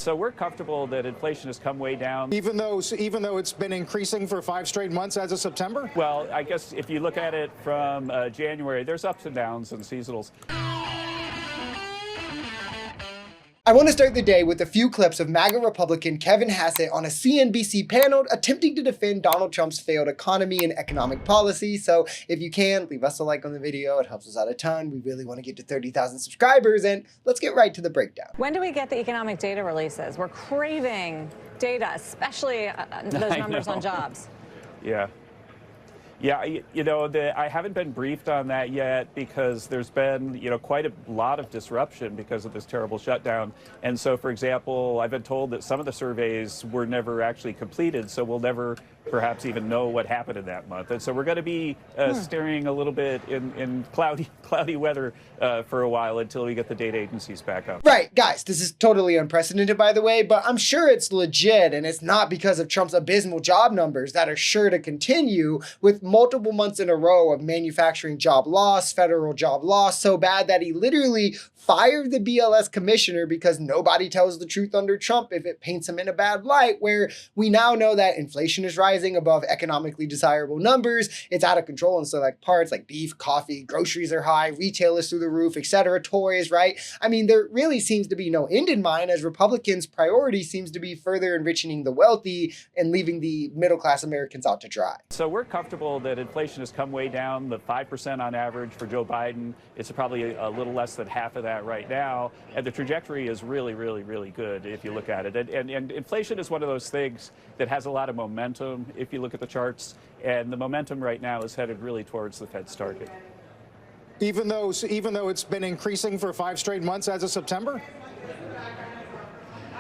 so we're comfortable that inflation has come way down. Even though it's been increasing for 5 straight months as of September? Well, I guess if you look at it from January, there's ups and downs and seasonals. I want to start the day with a few clips of MAGA Republican Kevin Hassett on a CNBC panel attempting to defend Donald Trump's failed economy and economic policy. So if you can, leave us a like on the video. It helps us out a ton. We really want to get to 30,000 subscribers, and let's get right to the breakdown. When do we get the economic data releases? We're craving data, especially those numbers on jobs. Yeah. Yeah, I haven't been briefed on that yet because there's been, quite a lot of disruption because of this terrible shutdown. And so, for example, I've been told that some of the surveys were never actually completed, so we'll never perhaps even know what happened in that month. And so we're going to be steering a little bit in cloudy weather for a while until we get the data agencies back up. Right, guys, this is totally unprecedented, by the way, but I'm sure it's legit, and it's not because of Trump's abysmal job numbers that are sure to continue with multiple months in a row of manufacturing job loss, federal job loss, so bad that he literally fired the BLS commissioner because nobody tells the truth under Trump if it paints him in a bad light, where we now know that inflation is rising above economically desirable numbers. It's out of control in select parts like beef, coffee, groceries are high, retail is through the roof, etc., toys, right? I mean, there really seems to be no end in mind, as Republicans' priority seems to be further enriching the wealthy and leaving the middle-class Americans out to dry. So we're comfortable that inflation has come way down, the 5% on average for Joe Biden. It's probably a little less than half of that right now. And the trajectory is really, really, really good if you look at it. And inflation is one of those things that has a lot of momentum if you look at the charts. And the momentum right now is headed really towards the Fed's target. Even though it's been increasing for 5 straight months as of September?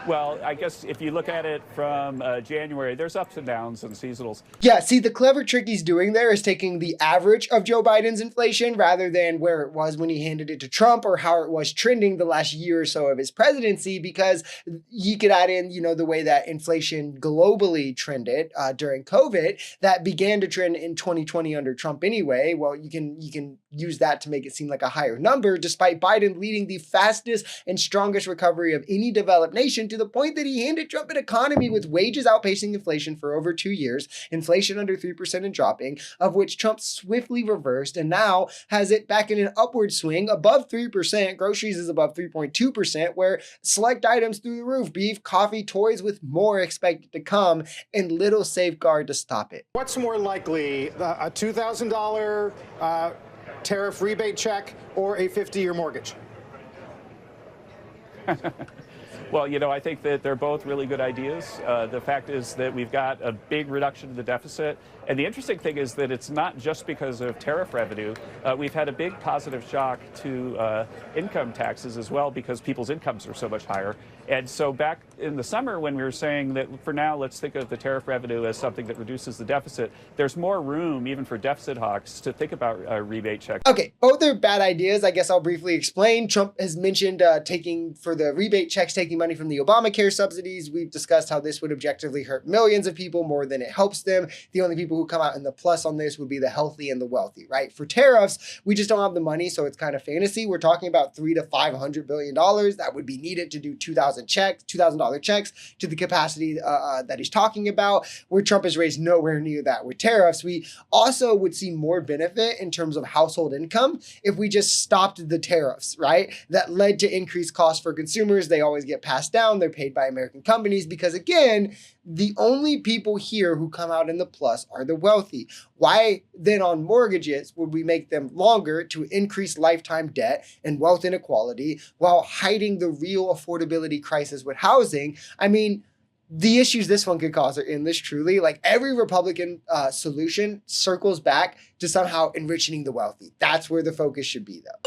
Well, I guess if you look at it from January, there's ups and downs and seasonals. Yeah, see, the clever trick he's doing there is taking the average of Joe Biden's inflation rather than where it was when he handed it to Trump or how it was trending the last year or so of his presidency, because you could add in, the way that inflation globally trended during COVID that began to trend in 2020 under Trump anyway. Well, you can use that to make it seem like a higher number, despite Biden leading the fastest and strongest recovery of any developed nation, to the point that he handed Trump an economy with wages outpacing inflation for over 2 years, inflation under 3% and dropping, of which Trump swiftly reversed and now has it back in an upward swing above 3%. Groceries is above 3.2%, where select items through the roof, beef, coffee, toys, with more expected to come, and little safeguard to stop it. What's more likely, a $2,000 tariff rebate check or a 50-year mortgage? Well, I think that they're both really good ideas. The fact is that we've got a big reduction in the deficit. And the interesting thing is that it's not just because of tariff revenue. We've had a big positive shock to income taxes as well, because people's incomes are so much higher. And so back in the summer when we were saying that for now, let's think of the tariff revenue as something that reduces the deficit, there's more room even for deficit hawks to think about rebate checks. Okay, both are bad ideas. I guess I'll briefly explain. Trump has mentioned taking money from the Obamacare subsidies. We've discussed how this would objectively hurt millions of people more than it helps them. The only people who come out in the plus on this would be the healthy and the wealthy, right? For tariffs, we just don't have the money, so it's kind of fantasy. We're talking about $300 to $500 billion that would be needed to do $2,000 checks to the capacity that he's talking about, where Trump has raised nowhere near that with tariffs. We also would see more benefit in terms of household income if we just stopped the tariffs, right? That led to increased costs for consumers. They always get passed down. They're paid by American companies because, again, the only people here who come out in the plus are the wealthy. Why then on mortgages would we make them longer to increase lifetime debt and wealth inequality while hiding the real affordability crisis with housing? I mean, the issues this one could cause are endless, truly. Like, every Republican solution circles back to somehow enriching the wealthy. That's where the focus should be, though.